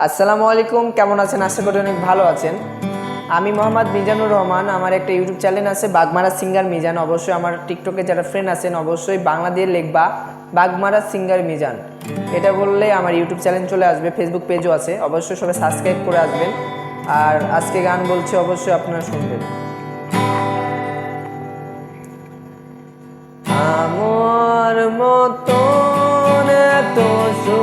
আসসালামু আলাইকুম, কেমন আছেন? আশা করি অনেক ভালো আছেন। আমি মোহাম্মদ মিজানুর রহমান। আমার একটা ইউটিউব চ্যানেল আছে বাগমারা সিঙ্গার মিজান। অবশ্যই আমার টিকটকে যারা ফ্রেন্ড আছেন অবশ্যই বাংলা দিয়ে লিখবা বাগমারা সিঙ্গার মিজান, এটা বললে আমার ইউটিউব চ্যানেল চলে আসবে। ফেসবুক পেজও আছে, অবশ্যই সবাই সাবস্ক্রাইব করে আসবেন। আর আজকে গান বলছি, অবশ্যই আপনারা শুনবেন। আমার মতন এত সোনা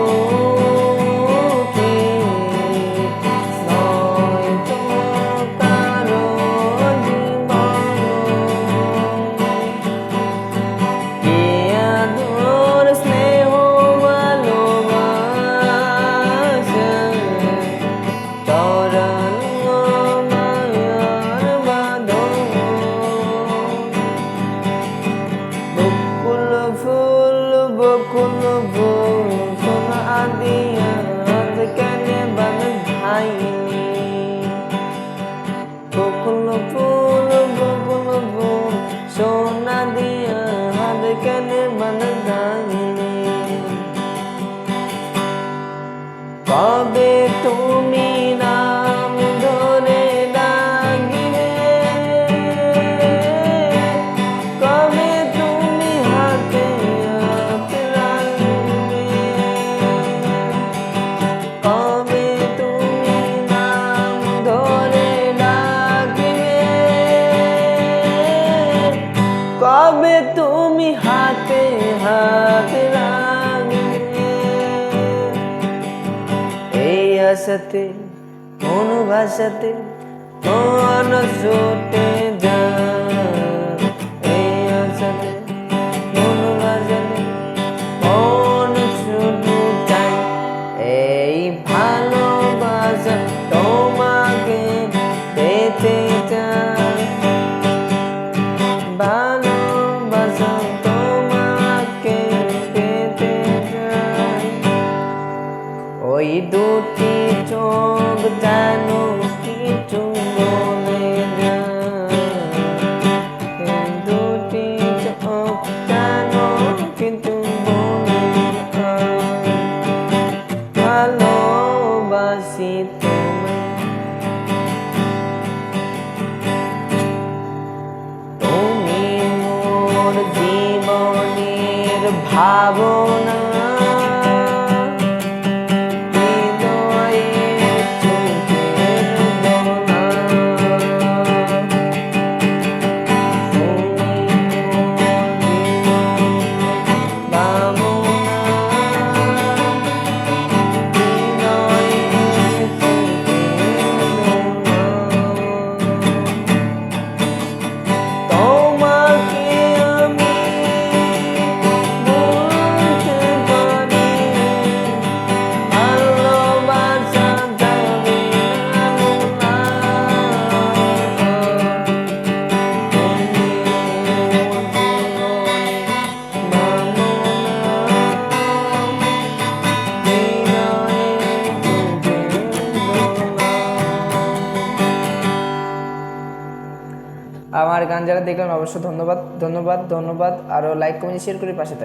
দিয়া হাত কেনে বাঁধাইনি, কবে তুমি নাম ধরে ডাকিবে, কবে তুমি হাতে হাতে রাখবে, কবে তুমি নাম ধরে ডাকিবে, কবে তুমি হাতে হাতে রাখবে। এই আশাতে কোন ভাষাতে মন ছুটে যায়, এই আশাতে কোন ভাষাতে মন ছুটে যায়, এই ভালোবাসা তোমাকে পেতে চায়, ভালোবাসা তোমাকে পেতে চায়। ওই দুটি চোখ যেন কিছু বলে যায়, দুটি চোখ যেন কিছু বলে যায়, ভালোবাসি তুমি মোর জীবনের ভাবনা, আমার গান যারা দেখলেন অবশ্যই ধন্যবাদ ধন্যবাদ ধন্যবাদ। আরও লাইক কমেন্ট শেয়ার করে পাশে থাকবেন।